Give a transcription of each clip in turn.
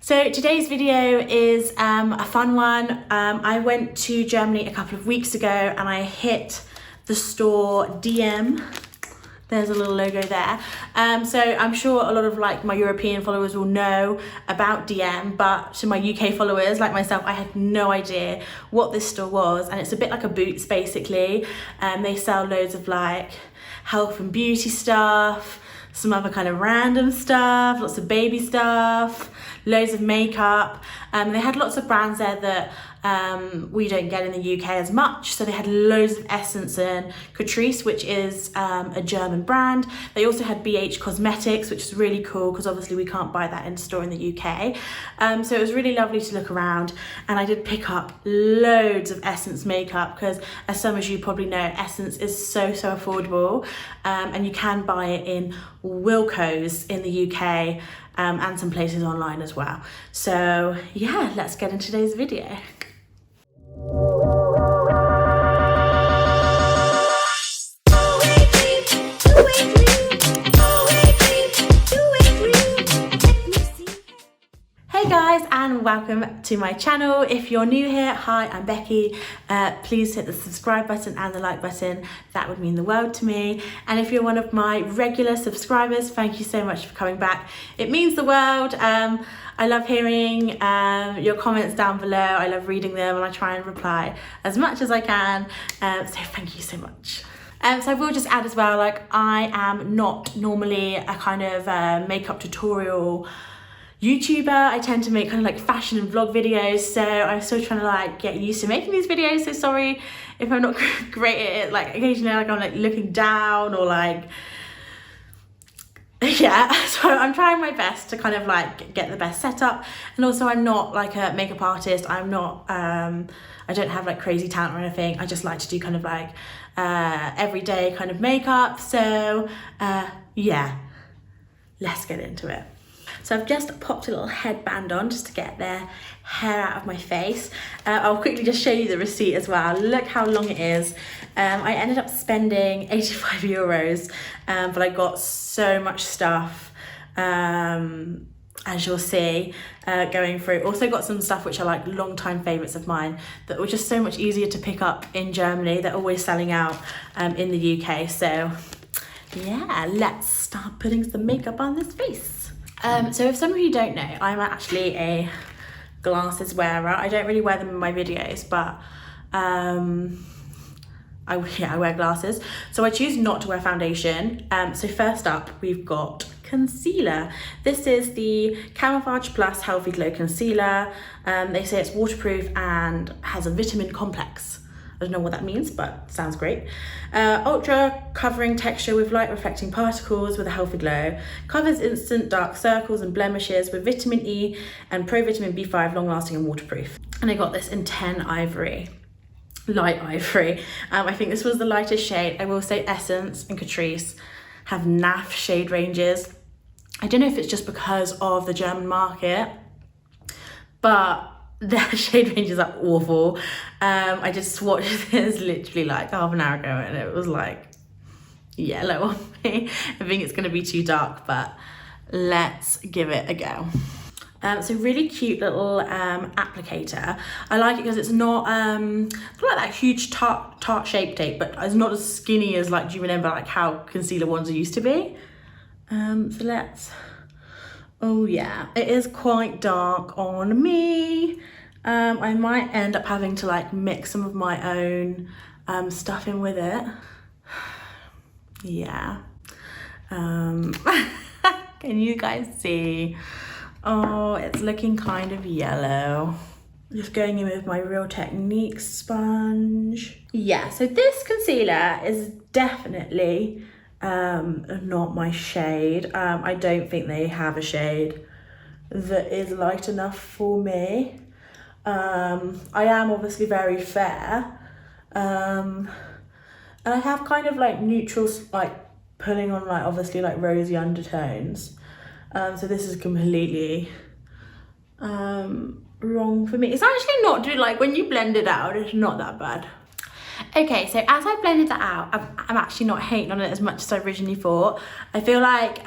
So today's video is a fun one. I went to Germany a couple of weeks ago and I hit the store DM. There's a little logo there. So I'm sure a lot of like my European followers will know about DM, but to my UK followers like myself, I had no idea what this store was, and it's a bit like a Boots basically. They sell loads of like health and beauty stuff, some other kind of random stuff, lots of baby stuff, loads of makeup. They had lots of brands there that we don't get in the UK as much. So they had loads of Essence and Catrice, which is a German brand. They also had BH Cosmetics, which is really cool because obviously we can't buy that in store in the UK. So it was really lovely to look around, and I did pick up loads of Essence makeup because, as some of you probably know, Essence is so affordable, and you can buy it in Wilko's in the UK and some places online as well. So yeah, let's get into today's video. Hey guys, and welcome to my channel. If you're new here, hi, I'm Becky. Please hit the subscribe button and the like button. That would mean the world to me. And if you're one of my regular subscribers, thank you so much for coming back. It means the world. I love hearing your comments down below. I love reading them and I try and reply as much as I can. So thank you so much. So I will just add as well, like I am not normally a kind of makeup tutorial YouTuber. I tend to make kind of like fashion and vlog videos, so I'm still trying to like get used to making these videos, so sorry if I'm not great at it. Like occasionally like I'm like looking down or like, yeah, so I'm trying my best to kind of like get the best setup. And also I'm not like a makeup artist. I'm not I don't have like crazy talent or anything. I just like to do kind of like everyday kind of makeup. So yeah, let's get into it. So I've just popped a little headband on just to get the hair out of my face. I'll quickly just show you the receipt as well. Look how long it is. I ended up spending 85 euros, but I got so much stuff, as you'll see, going through. Also got some stuff which are like long-time favourites of mine that were just so much easier to pick up in Germany. They're always selling out in the UK. So yeah, let's start putting some makeup on this face. So if some of you don't know, I'm actually a glasses wearer. I don't really wear them in my videos, but I wear glasses. So I choose not to wear foundation. So first up, we've got concealer. This is the Camouflage Plus Healthy Glow Concealer. They say it's waterproof and has a vitamin complex. I don't know what that means, but sounds great. Ultra covering texture with light reflecting particles with a healthy glow. Covers instant dark circles and blemishes with vitamin E and pro vitamin B5, long lasting and waterproof. And I got this in 10 Ivory, light ivory. I think this was the lightest shade. I will say Essence and Catrice have naff shade ranges. I don't know if it's just because of the German market, but their shade ranges are awful. I just swatched this literally like half an hour ago and it was like yellow on me. I think it's gonna be too dark, but let's give it a go. So really cute little applicator. I like it because it's not like that huge tart shape tape, but it's not as skinny as like, do you remember like how concealer ones used to be? So let's, oh yeah, it is quite dark on me. I might end up having to like mix some of my own stuff in with it. Yeah. Can you guys see? Oh, it's looking kind of yellow. Just going in with my Real Technique sponge. Yeah, so this concealer is definitely not my shade. I don't think they have a shade that is light enough for me. I am obviously very fair, and I have kind of like neutrals, like pulling on like obviously like rosy undertones. So this is completely wrong for me. It's actually not, dude, like when you blend it out, it's not that bad. Okay, so as I blended that out, I'm actually not hating on it as much as I originally thought. I feel like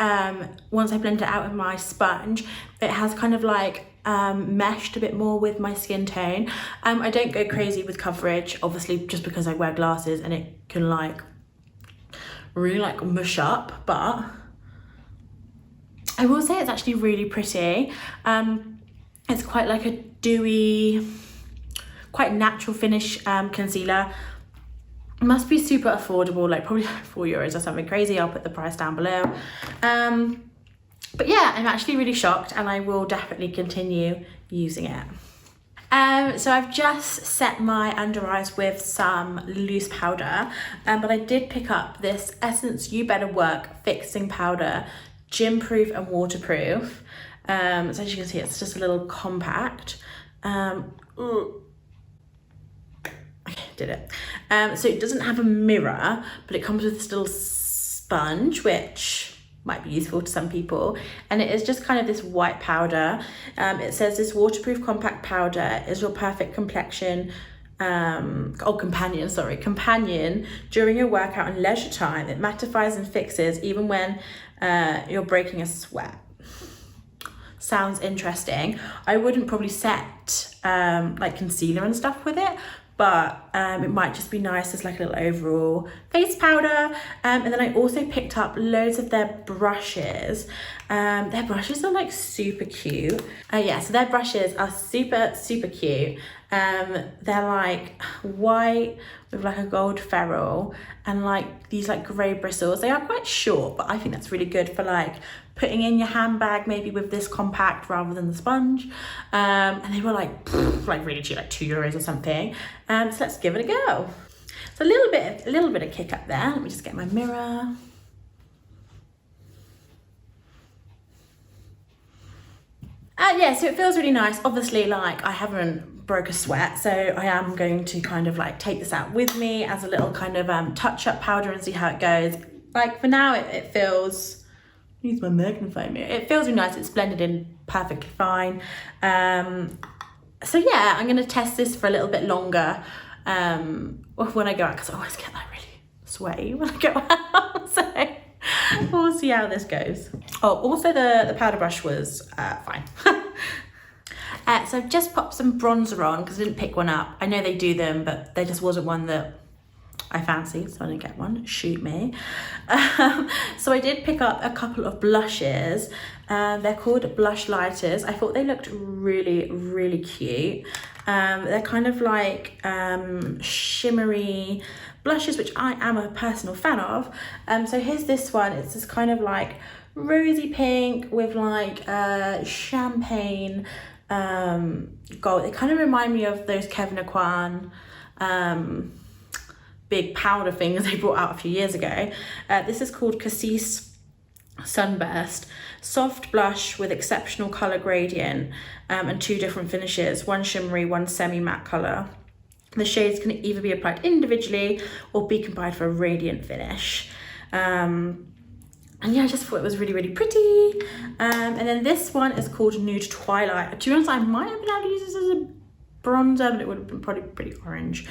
once I blend it out with my sponge, it has kind of like meshed a bit more with my skin tone. I don't go crazy with coverage, obviously, just because I wear glasses and it can like really like mush up, but I will say it's actually really pretty. It's quite like a dewy, quite natural finish concealer. It must be super affordable, like probably like €4 or something crazy. I'll put the price down below. But yeah, I'm actually really shocked and I will definitely continue using it. So I've just set my under eyes with some loose powder, but I did pick up this Essence You Better Work Fixing Powder, gym proof and waterproof. So as you can see, it's just a little compact. Okay, did it. So it doesn't have a mirror, but it comes with this little sponge, which might be useful to some people, and it is just kind of this white powder. It says this waterproof compact powder is your perfect companion during your workout and leisure time. It mattifies and fixes even when you're breaking a sweat. Sounds interesting. I wouldn't probably set like concealer and stuff with it, but it might just be nice as like a little overall face powder. And then I also picked up loads of their brushes. Their brushes are like super cute. Yeah, so their brushes are super cute. They're like white with like a gold ferrule and like these like grey bristles. They are quite short, but I think that's really good for like putting in your handbag, maybe with this compact rather than the sponge. And they were like really cheap, like €2 or something. So let's give it a go. So a little bit of kick up there. Let me just get my mirror. Yeah, so it feels really nice. Obviously, like I haven't broke a sweat, so I am going to kind of like take this out with me as a little kind of touch-up powder and see how it goes. Like for now, it feels, use my magnifying mirror. It feels really nice. It's blended in perfectly fine. So yeah, I'm gonna test this for a little bit longer when I go out, because I always get like really sweaty when I go out. So we'll see how this goes. Oh, also the powder brush was fine. So I've just popped some bronzer on because I didn't pick one up. I know they do them, but there just wasn't one that I fancied, so I didn't get one. Shoot me. So I did pick up a couple of blushes. They're called blush lighters. I thought they looked really cute. They're kind of like shimmery blushes, which I am a personal fan of. So here's this one. It's this kind of like rosy pink with like champagne gold. They kind of remind me of those Kevyn Aucoin big powder things they brought out a few years ago. This is called Catrice Sunburst. Soft blush with exceptional colour gradient and 2 different finishes, one shimmery, one semi-matte colour. The shades can either be applied individually or be combined for a radiant finish. And yeah, I just thought it was really pretty. And then this one is called Nude Twilight. To be honest, I might have been able to use this as a bronzer, but it would have been probably pretty orange.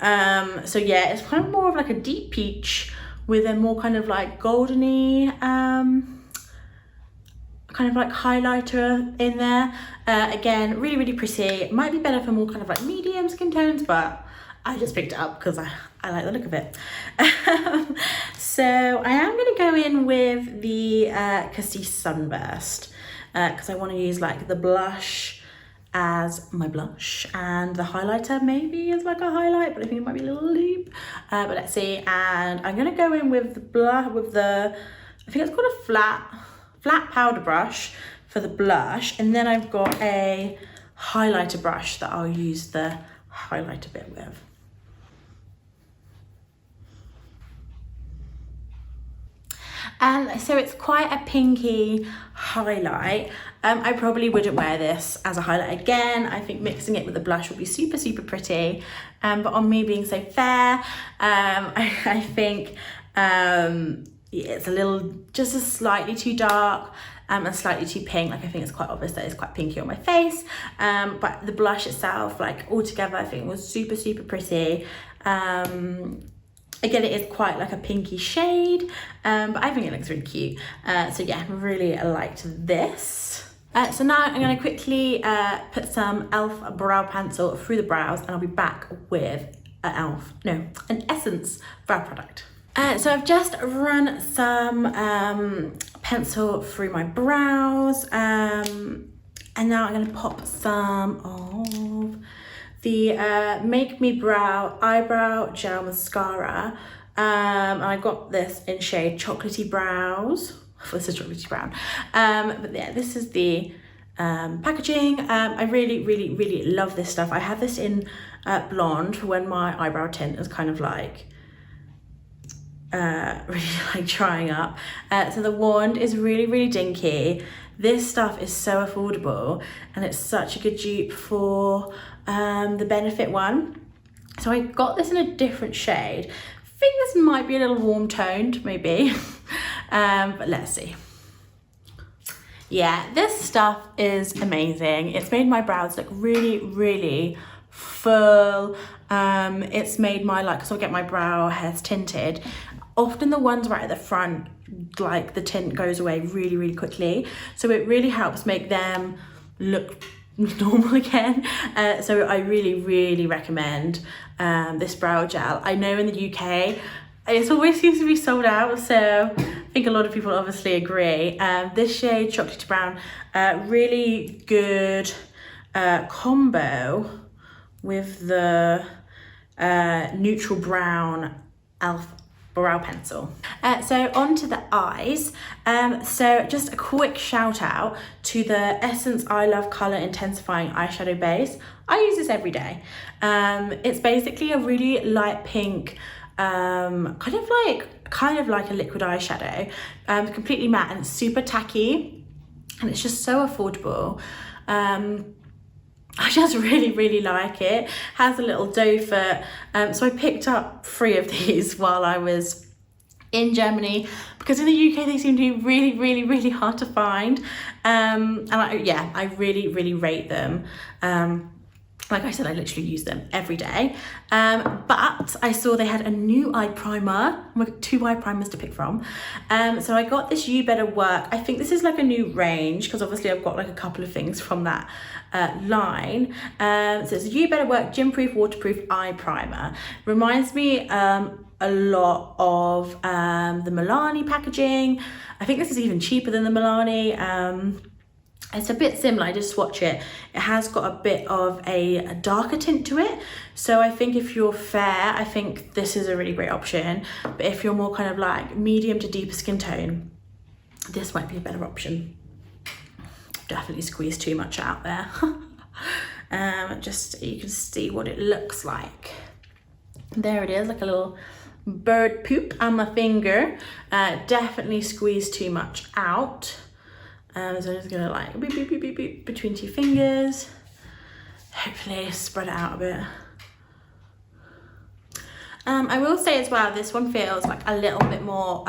So yeah, it's kind of more of like a deep peach with a more kind of like goldeny kind of like highlighter in there. Again, really pretty. It might be better for more kind of like medium skin tones, but I just picked it up because I like the look of it. So I am going to go in with the Catrice Sunburst because I want to use like the blush as my blush and the highlighter maybe as like a highlight, but I think it might be a little loop. But let's see. And I'm going to go in with the I think it's called a flat powder brush for the blush, and then I've got a highlighter brush that I'll use the highlighter bit with. And so it's quite a pinky highlight. I probably wouldn't wear this as a highlight again. I think mixing it with the blush would be super pretty. But on me being so fair, I think it's just a slightly too dark and slightly too pink. Like I think it's quite obvious that it's quite pinky on my face. But the blush itself, like altogether, I think was super pretty. Again, it is quite like a pinky shade, but I think it looks really cute. So yeah, really liked this. So now I'm going to quickly put some e.l.f. brow pencil through the brows, and I'll be back with an Essence brow product. So I've just run some pencil through my brows, and now I'm going to pop some of the Make Me Brow Eyebrow Gel Mascara. And I got this in shade Chocolatey Brows. This is chocolatey brown. But yeah, this is the packaging. I really love this stuff. I have this in blonde for when my eyebrow tint is kind of like really like drying up. So the wand is really dinky. This stuff is so affordable, and it's such a good dupe for the Benefit one. So I got this in a different shade. I think this might be a little warm toned, maybe. But let's see. Yeah, this stuff is amazing. It's made my brows look really full. It's made my, like, so I get my brow hairs tinted. Often the ones right at the front, like the tint goes away really quickly. So it really helps make them look normal again. So I really recommend this brow gel. I know in the UK it always seems to be sold out, so I think a lot of people obviously agree. This shade Chocolatey Brown, really good combo with the neutral brown e.l.f. brow pencil. So on to the eyes. So just a quick shout out to the Essence I Love Colour Intensifying Eyeshadow Base. I use this every day. It's basically a really light pink, kind of like a liquid eyeshadow, completely matte, and it's super tacky, and it's just so affordable. I just really like it. Has a little doe foot. So I picked up 3 of these while I was in Germany, because in the UK they seem to be really hard to find. And I really rate them. Like I said, I literally use them every day. But I saw they had a new eye primer. I've got 2 eye primers to pick from. So I got this You Better Work. I think this is like a new range, because obviously I've got like a couple of things from that line. So it's a You Better Work Gym Proof Waterproof Eye Primer. Reminds me a lot of the Milani packaging. I think this is even cheaper than the Milani. It's a bit similar. I did swatch it. It has got a bit of a darker tint to it. So I think if you're fair, I think this is a really great option. But if you're more kind of like medium to deeper skin tone, this might be a better option. Definitely squeezed too much out there. Just so you can see what it looks like. There it is, like a little bird poop on my finger. Definitely squeezed too much out. So I'm just gonna like beep, beep, beep, beep, beep, between 2 fingers. Hopefully spread it out a bit. I will say as well, this one feels like a little bit more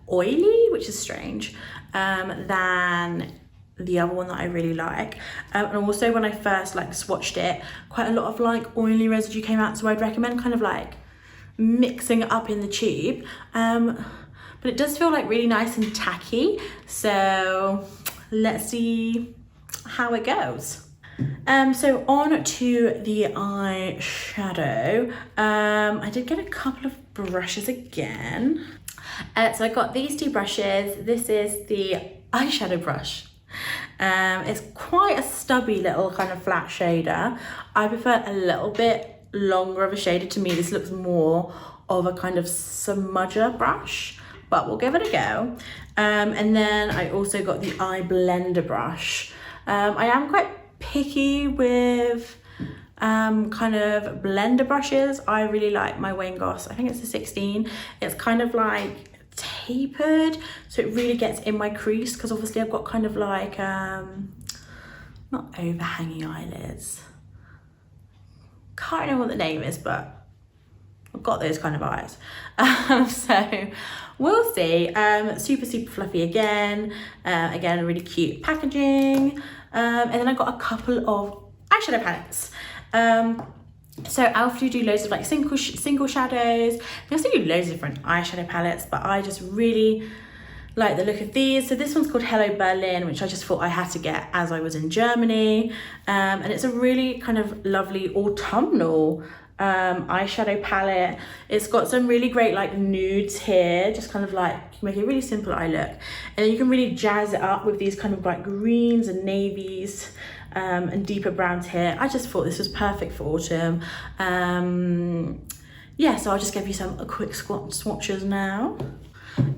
oily, which is strange, than the other one that I really like. And also when I first like swatched it, quite a lot of like oily residue came out, so I'd recommend kind of like mixing it up in the tube. But it does feel like really nice and tacky, so let's see how it goes. So on to the eyeshadow. I did get a couple of brushes again. So I got these 2 brushes. This is the eyeshadow brush. It's quite a stubby little kind of flat shader. I prefer a little bit longer of a shader. To me, this looks more of a kind of smudger brush, but we'll give it a go. And then I also got the eye blender brush. I am quite picky with kind of blender brushes. I really like my Wayne Goss, I think it's a 16. It's kind of like tapered, so it really gets in my crease, because obviously I've got kind of like not overhanging eyelids, can't remember what the name is, but I've got those kind of eyes. So we'll see. Super fluffy again. Again, really cute packaging. And then I got a couple of eyeshadow palettes. So e.l.f. do loads of like single shadows. They also do loads of different eyeshadow palettes, but I just really like the look of these. So this one's called Hello Berlin, which I just thought I had to get as I was in Germany. And it's a really kind of lovely autumnal eyeshadow palette. It's got some really great like nudes here, just kind of like make a really simple eye look. And then you can really jazz it up with these kind of like greens and navies and deeper browns here. I just thought this was perfect for autumn. Yeah, so I'll just give you some quick swatches now.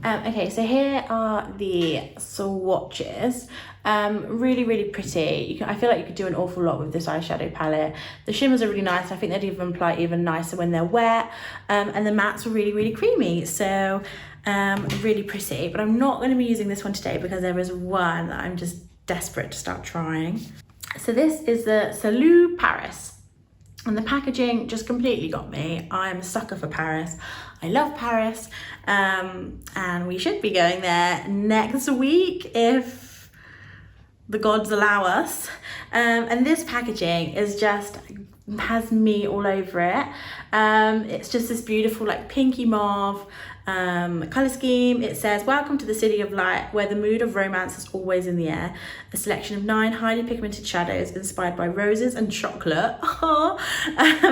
Okay, so here are the swatches. Really pretty. I feel like you could do an awful lot with this eyeshadow palette. The shimmers are really nice. I think they'd even apply even nicer when they're wet. And the mattes are really creamy. So really pretty. But I'm not going to be using this one today because there is one that I'm just desperate to start trying. So this is the Salut Paris. And the packaging just completely got me. I'm a sucker for Paris. I love Paris. And we should be going there next week if the gods allow us. And this packaging is just, has me all over it. It's just this beautiful like pinky mauve color scheme. It says, welcome to the city of light, where the mood of romance is always in the air. A selection of 9 highly pigmented shadows inspired by roses and chocolate,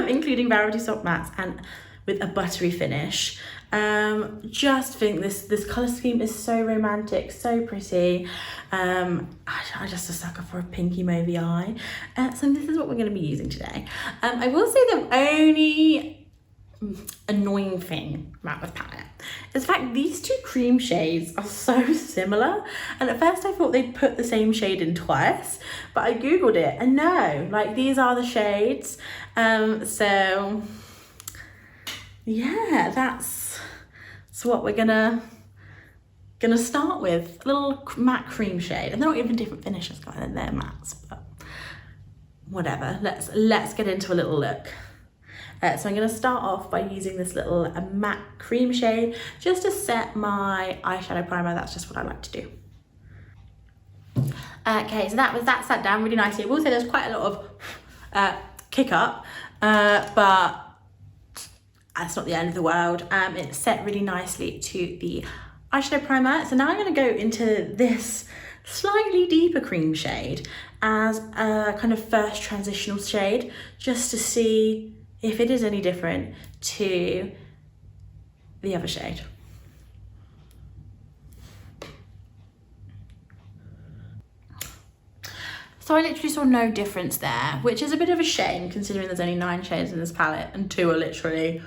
including Rarity soft mattes and with a buttery finish. Just think this color scheme is so romantic, so pretty. I'm just a sucker for a pinky mauvey eye. So this is what we're going to be using today. I will say the only annoying thing about this palette is the fact these two cream shades are so similar, and at first I thought they'd put the same shade in twice, but I googled it and no, like these are the shades. So yeah, that's what we're gonna start with. A little matte cream shade, and they're not even different finishes, guys, they're mattes, but whatever. Let's get into a little look. So I'm going to start off by using this little matte cream shade just to set my eyeshadow primer. That's just what I like to do. Okay, so that sat down really nicely. I will say there's quite a lot of kick up, but that's not the end of the world. It's set really nicely to the eyeshadow primer. So now I'm going to go into this slightly deeper cream shade as a kind of first transitional shade, just to see if it is any different to the other shade. So I literally saw no difference there, which is a bit of a shame considering there's only 9 shades in this palette and 2 are literally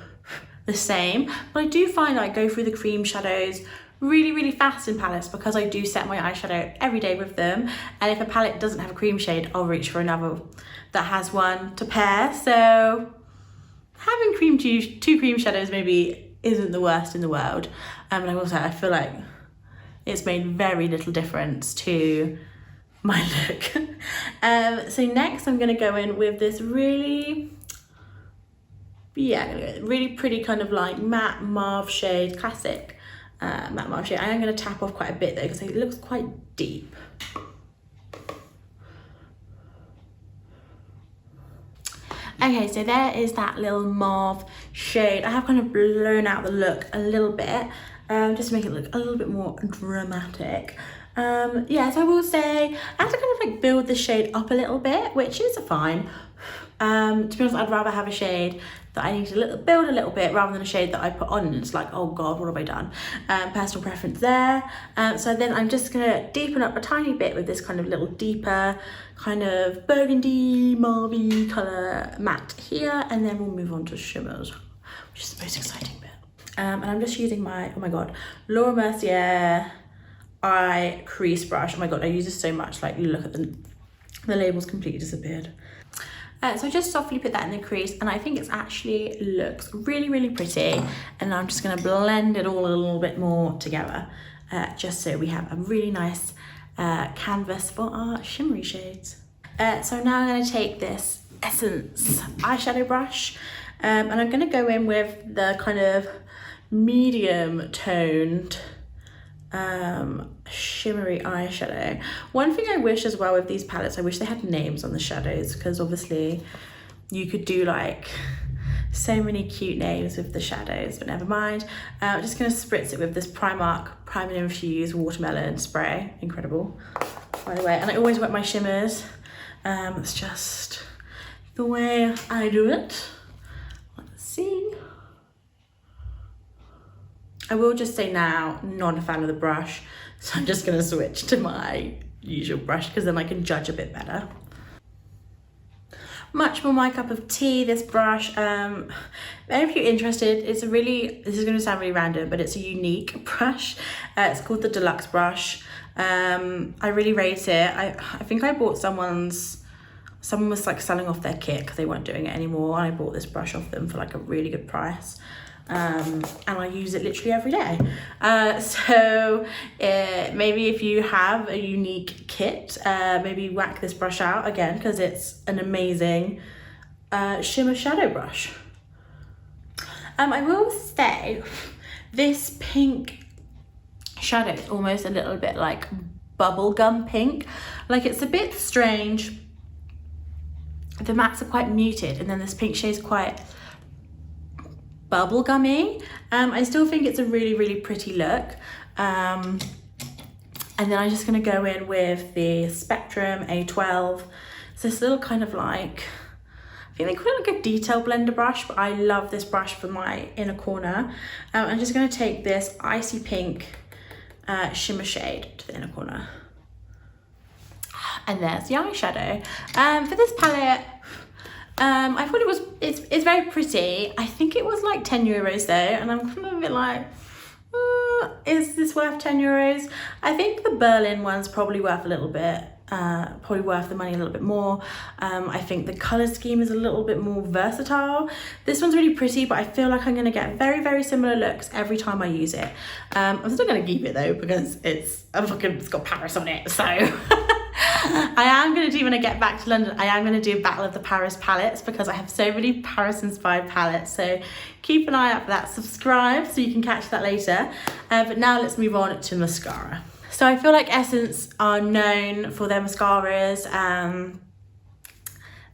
the same. But I do find that I go through the cream shadows really fast in palettes because I do set my eyeshadow every day with them. And if a palette doesn't have a cream shade, I'll reach for another that has one to pair. So having two cream shadows maybe isn't the worst in the world. And I will say, I feel like it's made very little difference to my look. So next I'm gonna go in with this really pretty kind of like matte mauve shade, classic matte mauve shade. I am gonna tap off quite a bit though because it looks quite deep. Okay, so there is that little mauve shade. I have kind of blown out the look a little bit, just to make it look a little bit more dramatic. Yeah, so I will say, I have to kind of like build the shade up a little bit, which is fine. To be honest, I'd rather have a shade that I need to build a little bit rather than a shade that I put on and it's like, oh God, what have I done? Personal preference there. So then I'm just gonna deepen up a tiny bit with this kind of little deeper kind of burgundy mauve color matte here, and then we'll move on to shimmers, which is the most exciting bit. And I'm just using my, oh my God, Laura Mercier eye crease brush. Oh my God, I use this so much, like look at the label's completely disappeared. So I just softly put that in the crease, and I think it actually looks really pretty. And I'm just gonna blend it all a little bit more together, just so we have a really nice canvas for our shimmery shades. So now I'm gonna take this Essence eyeshadow brush, and I'm gonna go in with the kind of medium toned shimmery eyeshadow. One thing I wish as well with these palettes, I wish they had names on the shadows, because obviously you could do like So many cute names with the shadows, but never mind. I'm just going to spritz it with this Primark Prime and Infuse Watermelon Spray. Incredible, by the way. And I always wet my shimmers. It's just the way I do it. Let's see. I will just say now, not a fan of the brush. So I'm just going to switch to my usual brush because then I can judge a bit better. Much more my cup of tea, this brush. If you're interested, it's a really, this is going to sound really random, but it's a unique brush. It's called the Deluxe brush. I really rate it. I think I bought someone was like selling off their kit because they weren't doing it anymore, and I bought this brush off them for like a really good price. And I use it literally every day. So maybe if you have a unique kit, maybe whack this brush out again because it's an amazing shimmer shadow brush. I will say this pink shadow is almost a little bit like bubblegum pink. Like it's a bit strange. The mattes are quite muted and then this pink shade is quite bubblegummy. I still think it's a really, really pretty look. And then I'm just going to go in with the Spectrum A12. It's this little kind of like, I think they call it like a detail blender brush, but I love this brush for my inner corner. I'm just going to take this icy pink shimmer shade to the inner corner. And there's the eyeshadow. For this palette, I thought it's very pretty. I think it was like 10 euros though, and I'm kind of a bit like, is this worth 10 euros? I think the Berlin one's probably worth a little bit, probably worth the money a little bit more. I think the color scheme is a little bit more versatile. This one's really pretty, but I feel like I'm gonna get very, very similar looks every time I use it. I'm still gonna keep it though, because it's got Paris on it, so. I am going to do, when I get back to London, I am going to do a battle of the Paris palettes because I have so many Paris inspired palettes, so keep an eye out for that. Subscribe so you can catch that later. But now let's move on to mascara. So I feel like Essence are known for their mascaras.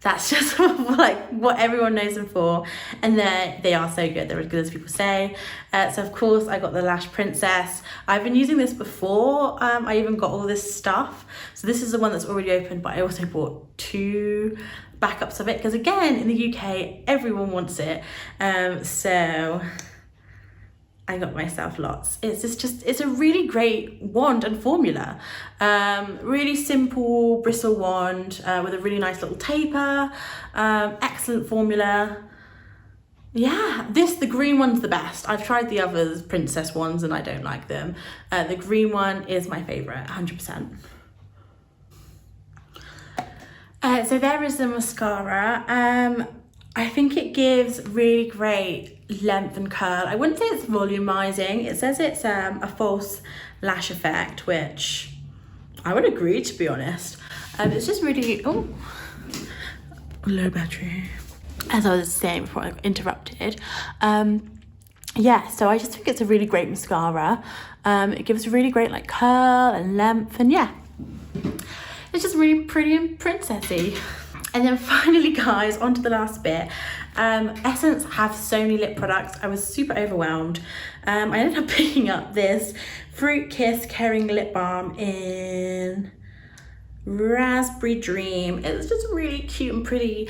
That's just like what everyone knows them for, and they are so good. They're as good as people say. So of course I got the Lash Princess. I've been using this before. I even got all this stuff. So this is the one that's already opened, but I also bought 2 backups of it because again, in the UK, everyone wants it. So I got myself lots. It's a really great wand and formula. Really simple bristle wand with a really nice little taper. Excellent formula. Yeah, the green one's the best. I've tried the others, princess ones, and I don't like them. The green one is my favorite, 100%. So there is the mascara. I think it gives really great length and curl. I wouldn't say it's volumizing. It says it's a false lash effect, which I would agree, to be honest. It's just really, oh, low battery. As I was saying before I got interrupted. Yeah, so I just think it's a really great mascara. It gives really great like curl and length, and yeah, it's just really pretty and princessy. And then finally, guys, on to the last bit. Essence have so many lip products. I was super overwhelmed. I ended up picking up this Fruit Kiss Caring Lip Balm in Raspberry Dream. It was just really cute and pretty.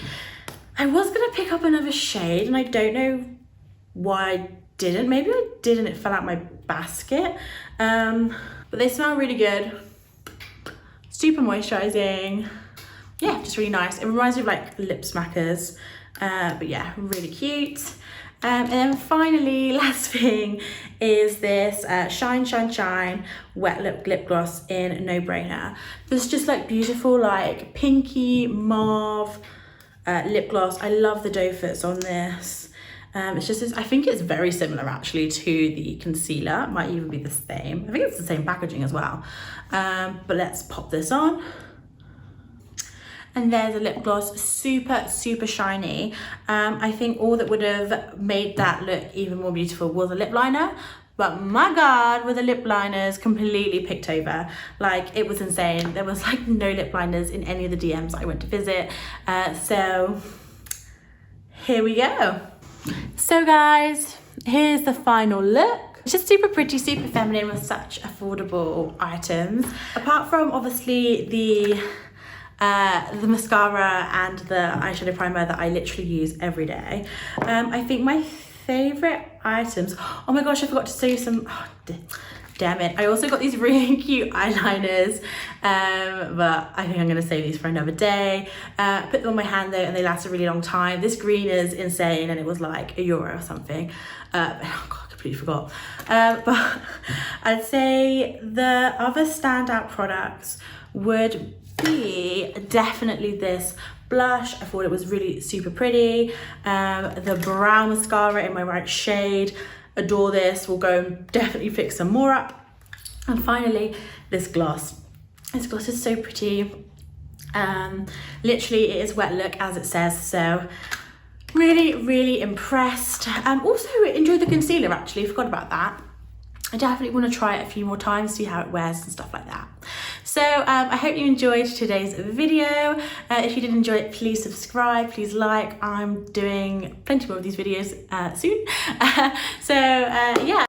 I was gonna pick up another shade, and I don't know why I didn't. Maybe I did and it fell out my basket. But they smell really good. Super moisturizing. Yeah, just really nice. It reminds me of like lip smackers, but yeah, really cute. And then finally, last thing is this Shine Shine Shine Wet Lip Gloss in No Brainer. This just like beautiful like pinky mauve lip gloss. I love the doe foots on this. It's just this, I think it's very similar actually to the concealer. It might even be the same. I think it's the same packaging as well. But let's pop this on. And there's a lip gloss, super, super shiny. I think all that would have made that look even more beautiful was a lip liner. But my God, were the lip liners completely picked over. Like, it was insane. There was like no lip liners in any of the DMs I went to visit. So here we go. So guys, here's the final look. It's just super pretty, super feminine with such affordable items. Apart from obviously the mascara and the eyeshadow primer that I literally use every day, I think my favourite items, oh my gosh, I forgot to show you some, damn it. I also got these really cute eyeliners, but I think I'm gonna save these for another day. Put them on my hand though and they last a really long time. This green is insane and it was like €1 or something. Oh God, I completely forgot. But I'd say the other standout products would be definitely this blush. I thought it was really super pretty. The brown mascara in my right shade. Adore this. We'll go and definitely fix some more up. And finally, this gloss. This gloss is so pretty. Literally, it is wet look as it says. So really, really impressed. Also enjoyed the concealer actually. Forgot about that. I definitely want to try it a few more times, see how it wears and stuff like that. So I hope you enjoyed today's video. If you did enjoy it, please subscribe, please like. I'm doing plenty more of these videos soon. Yeah.